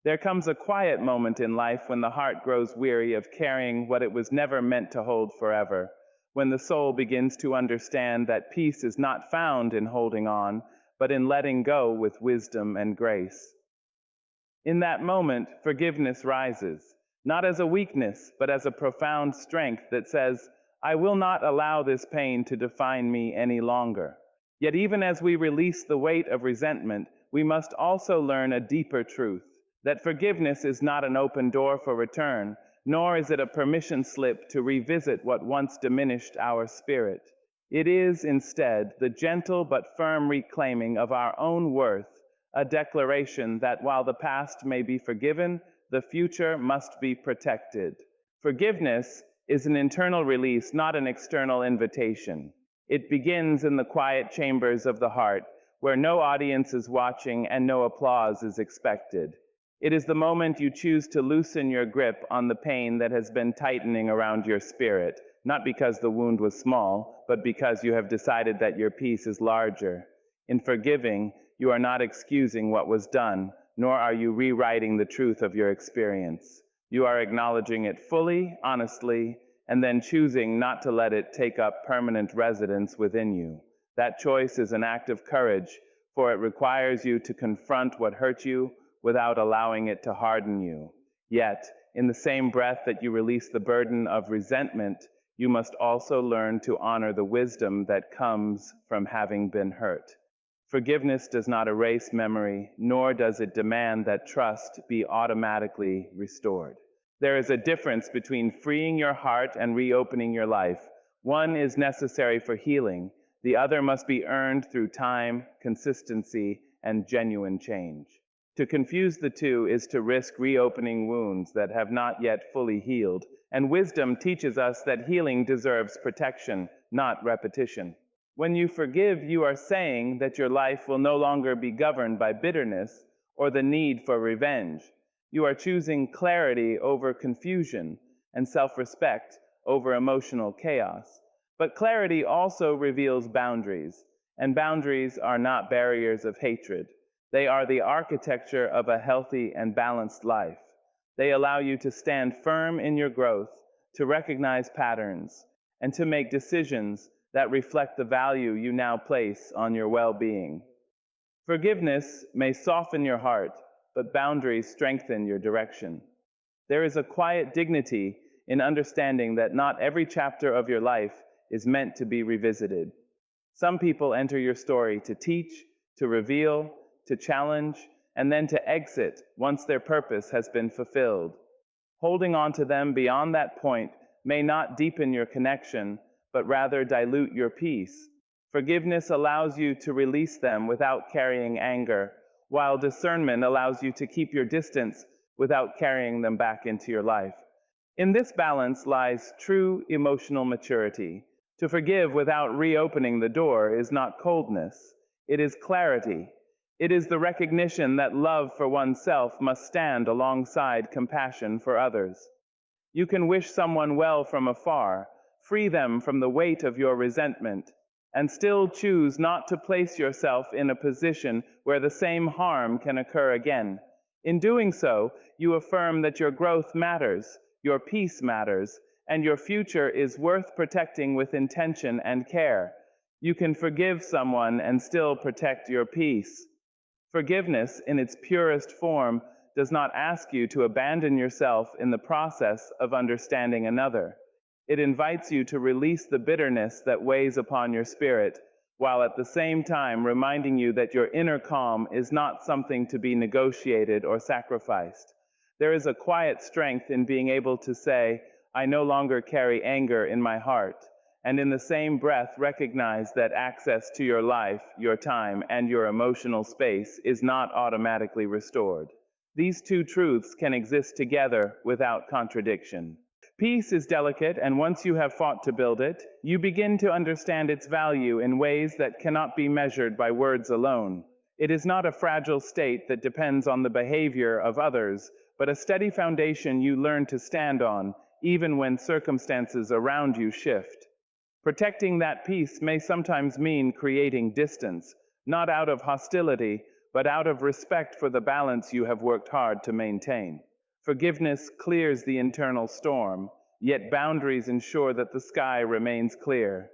There comes a quiet moment in life when the heart grows weary of carrying what it was never meant to hold forever, when the soul begins to understand that peace is not found in holding on, but in letting go with wisdom and grace. In that moment, forgiveness rises, not as a weakness, but as a profound strength that says, I will not allow this pain to define me any longer. Yet even as we release the weight of resentment, we must also learn a deeper truth, that forgiveness is not an open door for return, nor is it a permission slip to revisit what once diminished our spirit. It is, instead, the gentle but firm reclaiming of our own worth, a declaration that while the past may be forgiven, the future must be protected. Forgiveness is an internal release, not an external invitation. It begins in the quiet chambers of the heart, where no audience is watching and no applause is expected. It is the moment you choose to loosen your grip on the pain that has been tightening around your spirit, not because the wound was small, but because you have decided that your peace is larger. In forgiving, you are not excusing what was done, nor are you rewriting the truth of your experience. You are acknowledging it fully, honestly, and then choosing not to let it take up permanent residence within you. That choice is an act of courage, for it requires you to confront what hurt you without allowing it to harden you. Yet, in the same breath that you release the burden of resentment, you must also learn to honor the wisdom that comes from having been hurt. Forgiveness does not erase memory, nor does it demand that trust be automatically restored. There is a difference between freeing your heart and reopening your life. One is necessary for healing, the other must be earned through time, consistency, and genuine change. To confuse the two is to risk reopening wounds that have not yet fully healed, and wisdom teaches us that healing deserves protection, not repetition. When you forgive, you are saying that your life will no longer be governed by bitterness or the need for revenge. You are choosing clarity over confusion and self-respect over emotional chaos. But clarity also reveals boundaries, and boundaries are not barriers of hatred. They are the architecture of a healthy and balanced life. They allow you to stand firm in your growth, to recognize patterns, and to make decisions that reflect the value you now place on your well-being. Forgiveness may soften your heart, but boundaries strengthen your direction. There is a quiet dignity in understanding that not every chapter of your life is meant to be revisited. Some people enter your story to teach, to reveal, to challenge, and then to exit once their purpose has been fulfilled. Holding on to them beyond that point may not deepen your connection, but rather dilute your peace. Forgiveness allows you to release them without carrying anger, while discernment allows you to keep your distance without carrying them back into your life. In this balance lies true emotional maturity. To forgive without reopening the door is not coldness, it is clarity. It is the recognition that love for oneself must stand alongside compassion for others. You can wish someone well from afar, free them from the weight of your resentment, and still choose not to place yourself in a position where the same harm can occur again. In doing so, you affirm that your growth matters, your peace matters, and your future is worth protecting with intention and care. You can forgive someone and still protect your peace. Forgiveness, in its purest form, does not ask you to abandon yourself in the process of understanding another. It invites you to release the bitterness that weighs upon your spirit, while at the same time reminding you that your inner calm is not something to be negotiated or sacrificed. There is a quiet strength in being able to say, I no longer carry anger in my heart, and in the same breath recognize that access to your life, your time, and your emotional space is not automatically restored. These two truths can exist together without contradiction. Peace is delicate, and once you have fought to build it, you begin to understand its value in ways that cannot be measured by words alone. It is not a fragile state that depends on the behavior of others, but a steady foundation you learn to stand on, even when circumstances around you shift. Protecting that peace may sometimes mean creating distance, not out of hostility, but out of respect for the balance you have worked hard to maintain. Forgiveness clears the internal storm, yet boundaries ensure that the sky remains clear.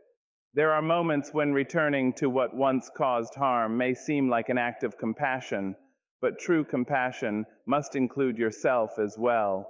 There are moments when returning to what once caused harm may seem like an act of compassion, but true compassion must include yourself as well.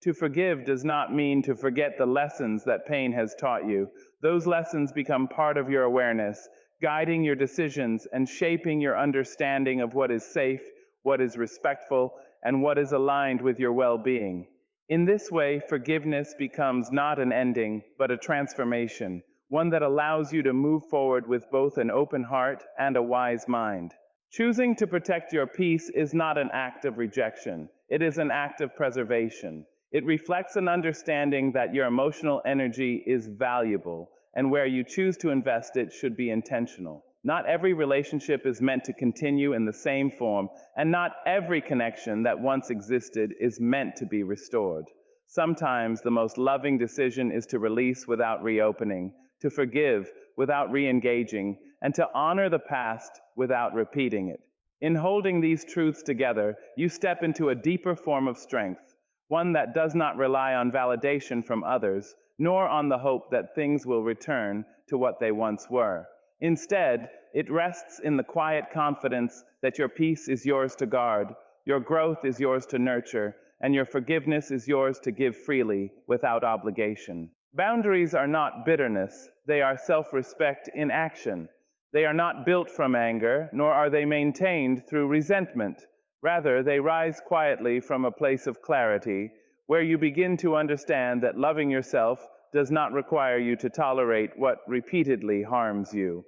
To forgive does not mean to forget the lessons that pain has taught you. Those lessons become part of your awareness, guiding your decisions and shaping your understanding of what is safe, what is respectful, and what is aligned with your well-being. In this way, forgiveness becomes not an ending, but a transformation, one that allows you to move forward with both an open heart and a wise mind. Choosing to protect your peace is not an act of rejection. It is an act of preservation. It reflects an understanding that your emotional energy is valuable, and where you choose to invest it should be intentional. Not every relationship is meant to continue in the same form, and not every connection that once existed is meant to be restored. Sometimes the most loving decision is to release without reopening, to forgive without re-engaging, and to honor the past without repeating it. In holding these truths together, you step into a deeper form of strength, one that does not rely on validation from others, nor on the hope that things will return to what they once were. Instead, it rests in the quiet confidence that your peace is yours to guard, your growth is yours to nurture, and your forgiveness is yours to give freely without obligation. Boundaries are not bitterness, they are self-respect in action. They are not built from anger, nor are they maintained through resentment. Rather, they rise quietly from a place of clarity, where you begin to understand that loving yourself does not require you to tolerate what repeatedly harms you.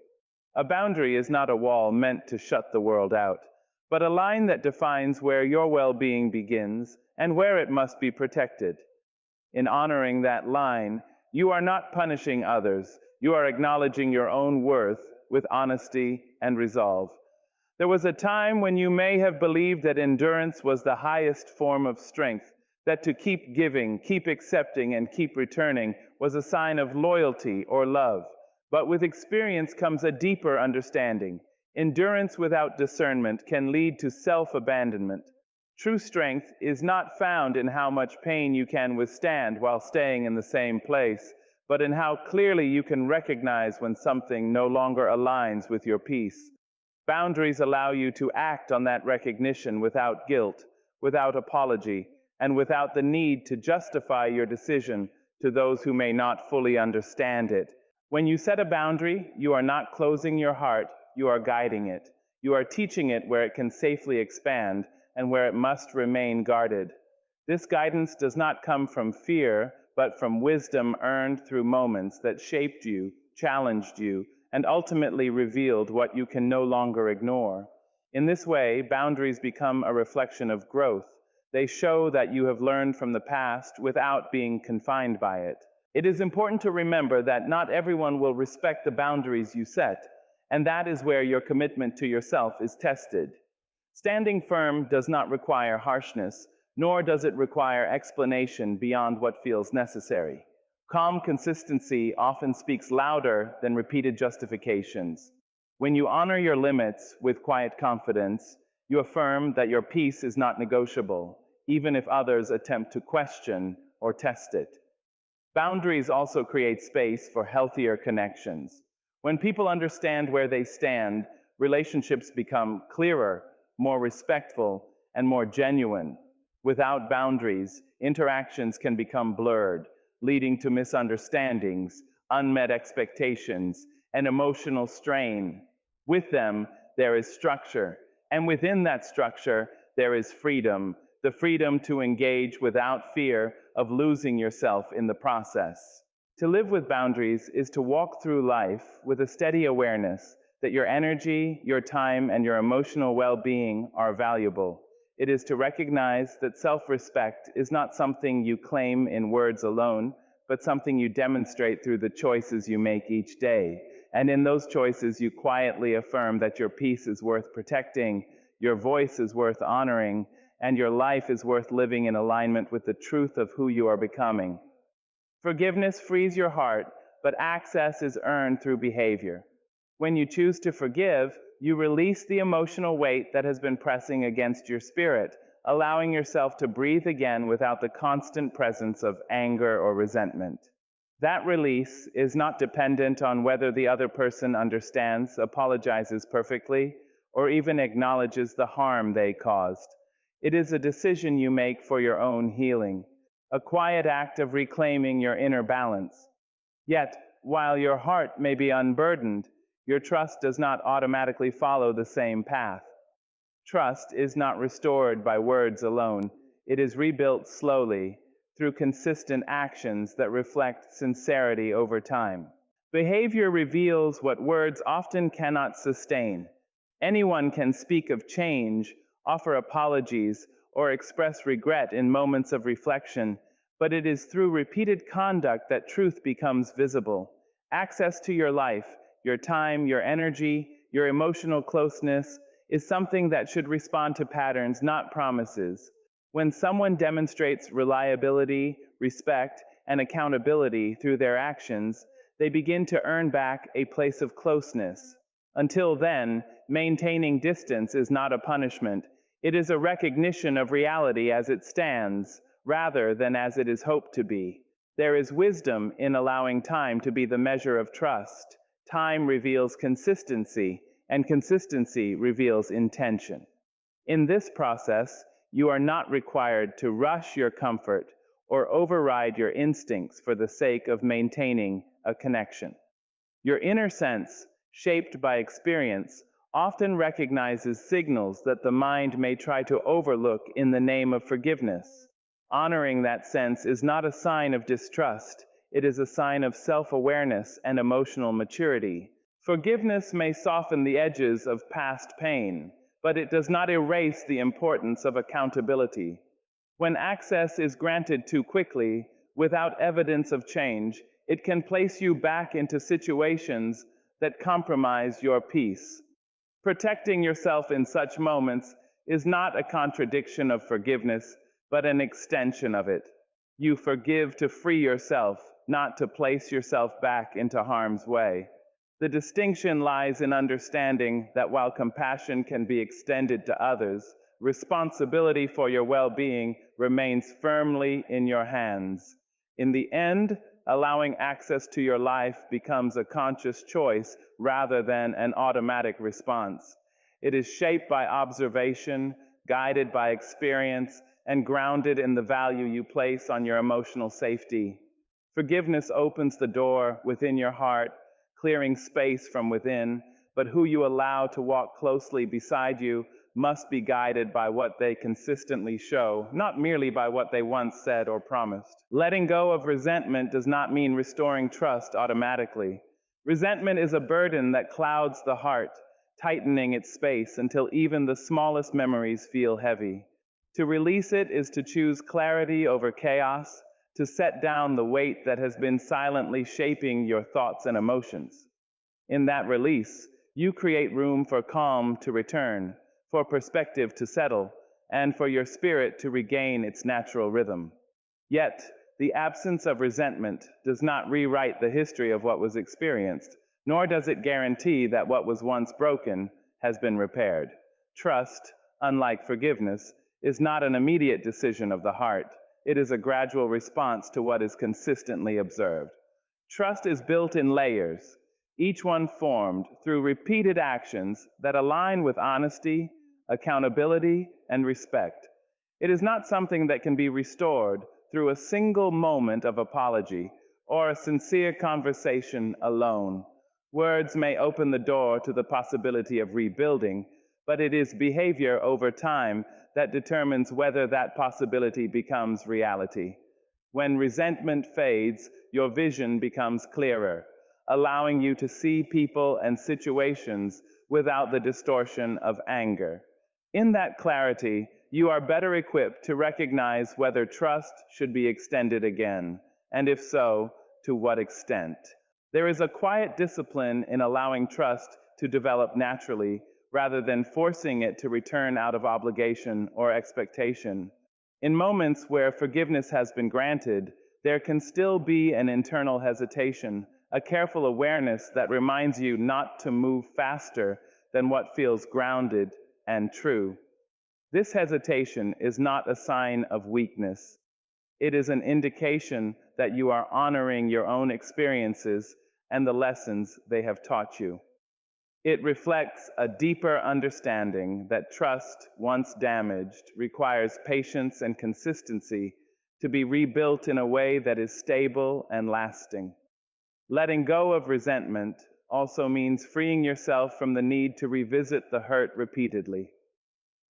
A boundary is not a wall meant to shut the world out, but a line that defines where your well-being begins and where it must be protected. In honoring that line, you are not punishing others, you are acknowledging your own worth with honesty and resolve. There was a time when you may have believed that endurance was the highest form of strength, that to keep giving, keep accepting, and keep returning was a sign of loyalty or love. But with experience comes a deeper understanding. Endurance without discernment can lead to self-abandonment. True strength is not found in how much pain you can withstand while staying in the same place, but in how clearly you can recognize when something no longer aligns with your peace. Boundaries allow you to act on that recognition without guilt, without apology, and without the need to justify your decision to those who may not fully understand it. When you set a boundary, you are not closing your heart, you are guiding it. You are teaching it where it can safely expand and where it must remain guarded. This guidance does not come from fear, but from wisdom earned through moments that shaped you, challenged you, and ultimately revealed what you can no longer ignore. In this way, boundaries become a reflection of growth. They show that you have learned from the past without being confined by it. It is important to remember that not everyone will respect the boundaries you set, and that is where your commitment to yourself is tested. Standing firm does not require harshness, nor does it require explanation beyond what feels necessary. Calm consistency often speaks louder than repeated justifications. When you honor your limits with quiet confidence, you affirm that your peace is not negotiable, even if others attempt to question or test it. Boundaries also create space for healthier connections. When people understand where they stand, relationships become clearer, more respectful, and more genuine. Without boundaries, interactions can become blurred, leading to misunderstandings, unmet expectations, and emotional strain. With them, there is structure, and within that structure, there is freedom, the freedom to engage without fear of losing yourself in the process. To live with boundaries is to walk through life with a steady awareness that your energy, your time, and your emotional well-being are valuable. It is to recognize that self-respect is not something you claim in words alone, but something you demonstrate through the choices you make each day. And in those choices, you quietly affirm that your peace is worth protecting, your voice is worth honoring, and your life is worth living in alignment with the truth of who you are becoming. Forgiveness frees your heart, but access is earned through behavior. When you choose to forgive, You release the emotional weight that has been pressing against your spirit, allowing yourself to breathe again without the constant presence of anger or resentment. That release is not dependent on whether the other person understands, apologizes perfectly, or even acknowledges the harm they caused. It is a decision you make for your own healing, a quiet act of reclaiming your inner balance. Yet, while your heart may be unburdened, your trust does not automatically follow the same path. Trust is not restored by words alone. It is rebuilt slowly through consistent actions that reflect sincerity over time. Behavior reveals what words often cannot sustain. Anyone can speak of change, offer apologies, or express regret in moments of reflection, but it is through repeated conduct that truth becomes visible. Access to your life, your time, your energy, your emotional closeness is something that should respond to patterns, not promises. When someone demonstrates reliability, respect, and accountability through their actions, they begin to earn back a place of closeness. Until then, maintaining distance is not a punishment. It is a recognition of reality as it stands, rather than as it is hoped to be. There is wisdom in allowing time to be the measure of trust. Time reveals consistency, and consistency reveals intention. In this process, you are not required to rush your comfort or override your instincts for the sake of maintaining a connection. Your inner sense, shaped by experience, often recognizes signals that the mind may try to overlook in the name of forgiveness. Honoring that sense is not a sign of distrust, it is a sign of self-awareness and emotional maturity. Forgiveness may soften the edges of past pain, but it does not erase the importance of accountability. When access is granted too quickly, without evidence of change, it can place you back into situations that compromise your peace. Protecting yourself in such moments is not a contradiction of forgiveness, but an extension of it. You forgive to free yourself, not to place yourself back into harm's way. The distinction lies in understanding that while compassion can be extended to others, responsibility for your well-being remains firmly in your hands. In the end, allowing access to your life becomes a conscious choice rather than an automatic response. It is shaped by observation, guided by experience, and grounded in the value you place on your emotional safety. Forgiveness opens the door within your heart, clearing space from within, but who you allow to walk closely beside you must be guided by what they consistently show, not merely by what they once said or promised. Letting go of resentment does not mean restoring trust automatically. Resentment is a burden that clouds the heart, tightening its space until even the smallest memories feel heavy. To release it is to choose clarity over chaos, to set down the weight that has been silently shaping your thoughts and emotions. In that release, you create room for calm to return, for perspective to settle, and for your spirit to regain its natural rhythm. Yet, the absence of resentment does not rewrite the history of what was experienced, nor does it guarantee that what was once broken has been repaired. Trust, unlike forgiveness, is not an immediate decision of the heart. It is a gradual response to what is consistently observed. Trust is built in layers, each one formed through repeated actions that align with honesty, accountability, and respect. It is not something that can be restored through a single moment of apology or a sincere conversation alone. Words may open the door to the possibility of rebuilding, but it is behavior over time that determines whether that possibility becomes reality. When resentment fades, your vision becomes clearer, allowing you to see people and situations without the distortion of anger. In that clarity, you are better equipped to recognize whether trust should be extended again, and if so, to what extent. There is a quiet discipline in allowing trust to develop naturally rather than forcing it to return out of obligation or expectation. In moments where forgiveness has been granted, there can still be an internal hesitation, a careful awareness that reminds you not to move faster, than what feels grounded and true. This hesitation is not a sign of weakness. It is an indication that you are honoring your own experiences and the lessons they have taught you. It reflects a deeper understanding that trust, once damaged, requires patience and consistency to be rebuilt in a way that is stable and lasting. Letting go of resentment also means freeing yourself from the need to revisit the hurt repeatedly.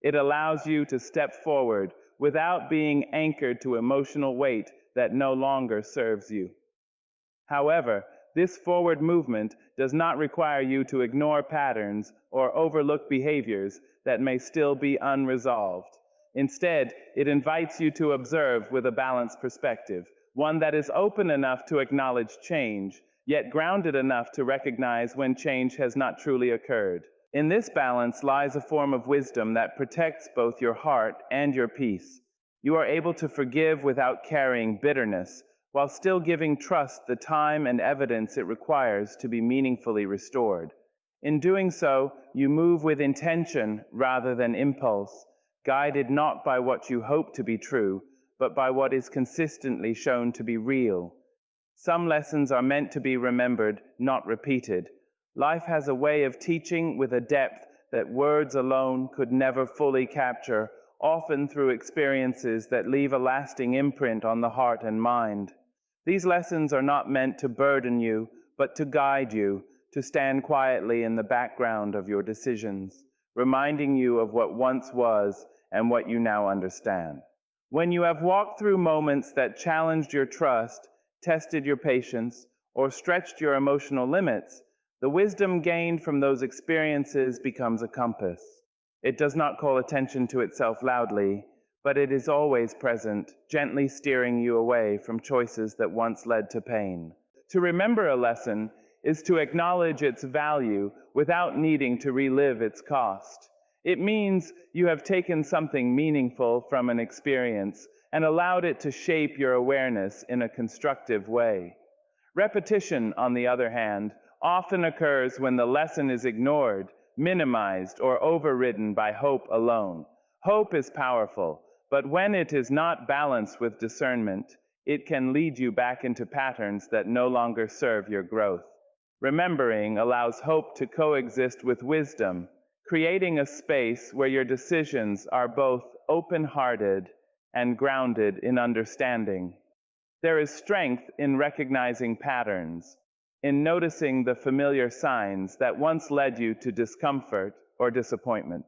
It allows you to step forward without being anchored to emotional weight that no longer serves you. However, this forward movement does not require you to ignore patterns or overlook behaviors that may still be unresolved. Instead, it invites you to observe with a balanced perspective, one that is open enough to acknowledge change, yet grounded enough to recognize when change has not truly occurred. In this balance lies a form of wisdom that protects both your heart and your peace. You are able to forgive without carrying bitterness, while still giving trust the time and evidence it requires to be meaningfully restored. In doing so, you move with intention rather than impulse, guided not by what you hope to be true, but by what is consistently shown to be real. Some lessons are meant to be remembered, not repeated. Life has a way of teaching with a depth that words alone could never fully capture, often through experiences that leave a lasting imprint on the heart and mind. These lessons are not meant to burden you, but to guide you, to stand quietly in the background of your decisions, reminding you of what once was and what you now understand. When you have walked through moments that challenged your trust, tested your patience, or stretched your emotional limits, the wisdom gained from those experiences becomes a compass. It does not call attention to itself loudly, but it is always present, gently steering you away from choices that once led to pain. To remember a lesson is to acknowledge its value without needing to relive its cost. It means you have taken something meaningful from an experience and allowed it to shape your awareness in a constructive way. Repetition, on the other hand, often occurs when the lesson is ignored, minimized, or overridden by hope alone. Hope is powerful, but when it is not balanced with discernment, it can lead you back into patterns that no longer serve your growth. Remembering allows hope to coexist with wisdom, creating a space where your decisions are both open-hearted and grounded in understanding. There is strength in recognizing patterns, in noticing the familiar signs that once led you to discomfort or disappointment.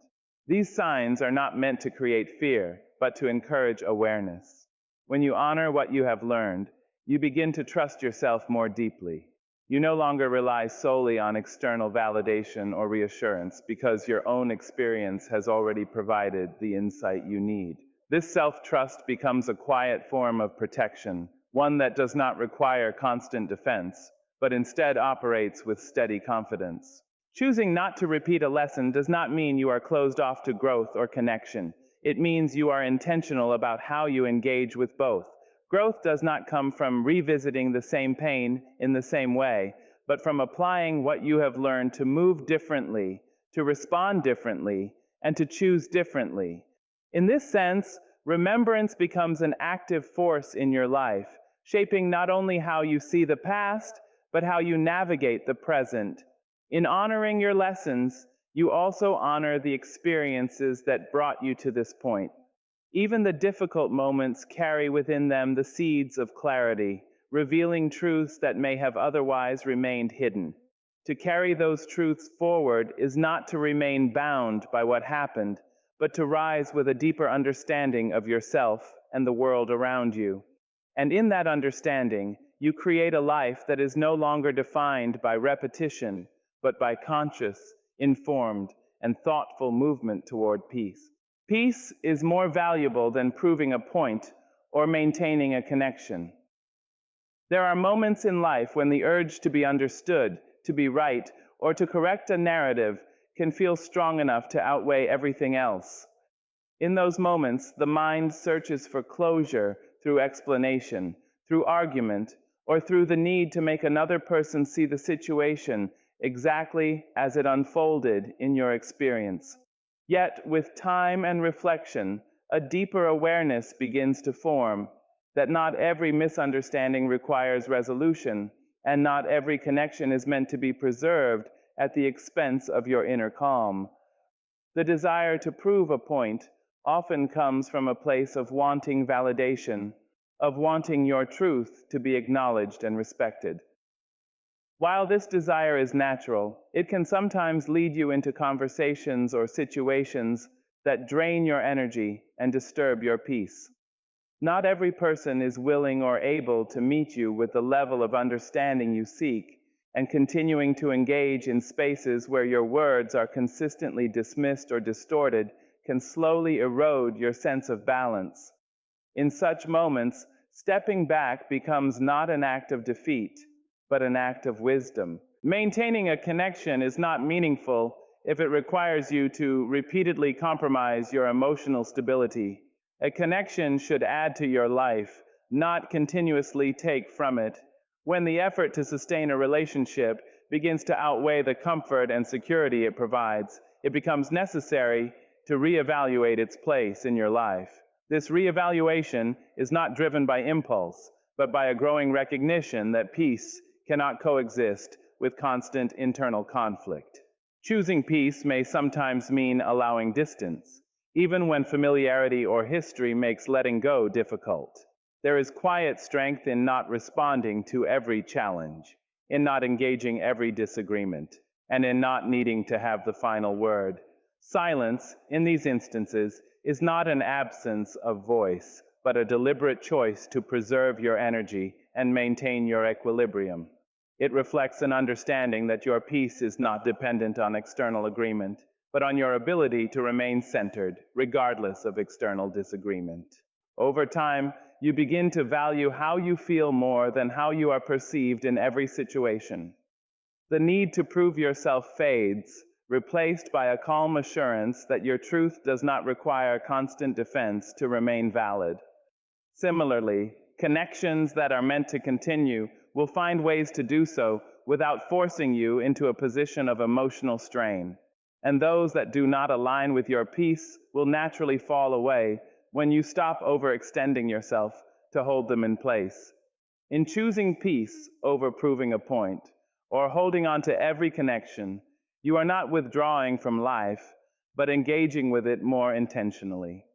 These signs are not meant to create fear, but to encourage awareness. When you honor what you have learned, you begin to trust yourself more deeply. You no longer rely solely on external validation or reassurance because your own experience has already provided the insight you need. This self-trust becomes a quiet form of protection, one that does not require constant defense, but instead operates with steady confidence. Choosing not to repeat a lesson does not mean you are closed off to growth or connection. It means you are intentional about how you engage with both. Growth does not come from revisiting the same pain in the same way, but from applying what you have learned to move differently, to respond differently, and to choose differently. In this sense, remembrance becomes an active force in your life, shaping not only how you see the past, but how you navigate the present. In honoring your lessons, you also honor the experiences that brought you to this point. Even the difficult moments carry within them the seeds of clarity, revealing truths that may have otherwise remained hidden. To carry those truths forward is not to remain bound by what happened, but to rise with a deeper understanding of yourself and the world around you. And in that understanding, you create a life that is no longer defined by repetition, but by conscious, informed, and thoughtful movement toward peace. Peace is more valuable than proving a point or maintaining a connection. There are moments in life when the urge to be understood, to be right, or to correct a narrative can feel strong enough to outweigh everything else. In those moments, the mind searches for closure through explanation, through argument, or through the need to make another person see the situation exactly as it unfolded in your experience. Yet, with time and reflection, a deeper awareness begins to form that not every misunderstanding requires resolution, and not every connection is meant to be preserved at the expense of your inner calm. The desire to prove a point often comes from a place of wanting validation, of wanting your truth to be acknowledged and respected. While this desire is natural, it can sometimes lead you into conversations or situations that drain your energy and disturb your peace. Not every person is willing or able to meet you with the level of understanding you seek, and continuing to engage in spaces where your words are consistently dismissed or distorted can slowly erode your sense of balance. In such moments, stepping back becomes not an act of defeat, but an act of wisdom. Maintaining a connection is not meaningful if it requires you to repeatedly compromise your emotional stability. A connection should add to your life, not continuously take from it. When the effort to sustain a relationship begins to outweigh the comfort and security it provides, it becomes necessary to reevaluate its place in your life. This reevaluation is not driven by impulse, but by a growing recognition that peace cannot coexist with constant internal conflict. Choosing peace may sometimes mean allowing distance, even when familiarity or history makes letting go difficult. There is quiet strength in not responding to every challenge, in not engaging every disagreement, and in not needing to have the final word. Silence, in these instances, is not an absence of voice, but a deliberate choice to preserve your energy and maintain your equilibrium. It reflects an understanding that your peace is not dependent on external agreement, but on your ability to remain centered, regardless of external disagreement. Over time, you begin to value how you feel more than how you are perceived in every situation. The need to prove yourself fades, replaced by a calm assurance that your truth does not require constant defense to remain valid. Similarly, connections that are meant to continue will find ways to do so without forcing you into a position of emotional strain. And those that do not align with your peace will naturally fall away when you stop overextending yourself to hold them in place. In choosing peace over proving a point, or holding on to every connection, you are not withdrawing from life, but engaging with it more intentionally.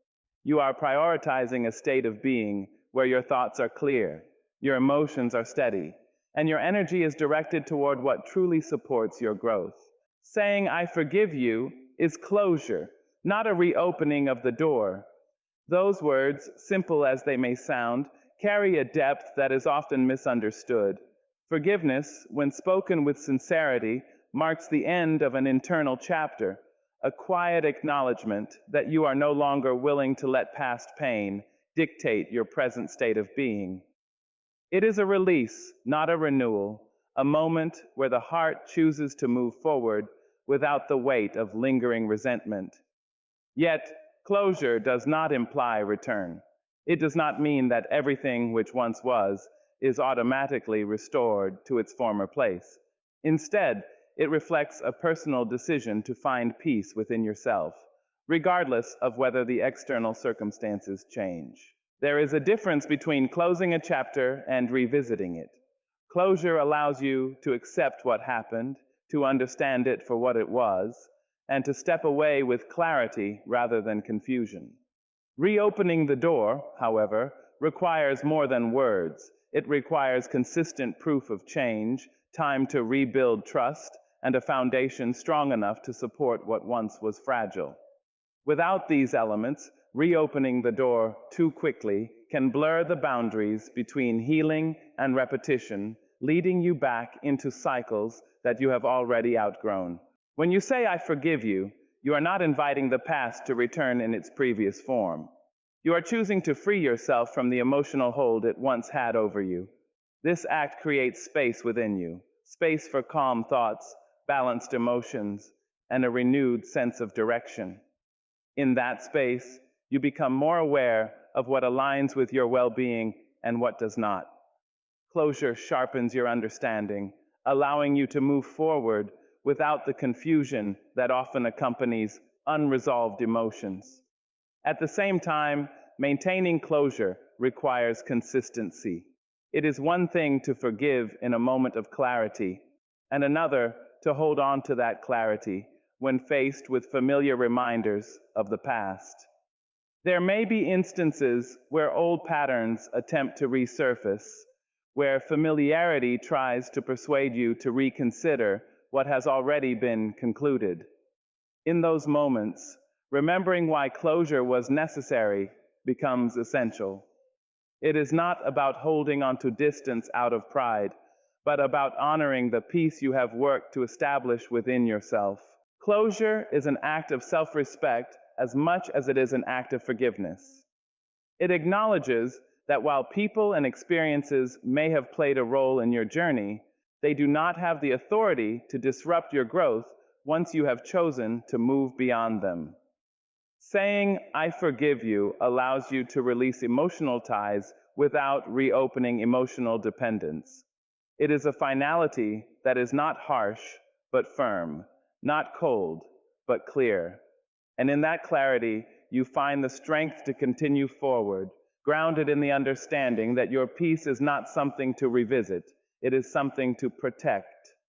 You are prioritizing a state of being where your thoughts are clear, your emotions are steady, and your energy is directed toward what truly supports your growth. Saying, "I forgive you," is closure, not a reopening of the door. Those words, simple as they may sound, carry a depth that is often misunderstood. Forgiveness, when spoken with sincerity, marks the end of an internal chapter, a quiet acknowledgement that you are no longer willing to let past pain dictate your present state of being. It is a release, not a renewal, a moment where the heart chooses to move forward without the weight of lingering resentment. Yet, closure does not imply return. It does not mean that everything which once was is automatically restored to its former place. Instead, it reflects a personal decision to find peace within yourself, regardless of whether the external circumstances change. There is a difference between closing a chapter and revisiting it. Closure allows you to accept what happened, to understand it for what it was, and to step away with clarity rather than confusion. Reopening the door, however, requires more than words. It requires consistent proof of change, time to rebuild trust, and a foundation strong enough to support what once was fragile. Without these elements, reopening the door too quickly can blur the boundaries between healing and repetition, leading you back into cycles that you have already outgrown. When you say, "I forgive you," you are not inviting the past to return in its previous form. You are choosing to free yourself from the emotional hold it once had over you. This act creates space within you, space for calm thoughts, balanced emotions, and a renewed sense of direction. In that space, you become more aware of what aligns with your well-being and what does not. Closure sharpens your understanding, allowing you to move forward without the confusion that often accompanies unresolved emotions. At the same time, maintaining closure requires consistency. It is one thing to forgive in a moment of clarity, and another to hold on to that clarity when faced with familiar reminders of the past. There may be instances where old patterns attempt to resurface, where familiarity tries to persuade you to reconsider what has already been concluded. In those moments, remembering why closure was necessary becomes essential. It is not about holding onto distance out of pride, but about honoring the peace you have worked to establish within yourself. Closure is an act of self-respect as much as it is an act of forgiveness. It acknowledges that while people and experiences may have played a role in your journey, they do not have the authority to disrupt your growth once you have chosen to move beyond them. Saying, "I forgive you," allows you to release emotional ties without reopening emotional dependence. It is a finality that is not harsh, but firm, not cold, but clear. And in that clarity, you find the strength to continue forward, grounded in the understanding that your peace is not something to revisit, it is something to protect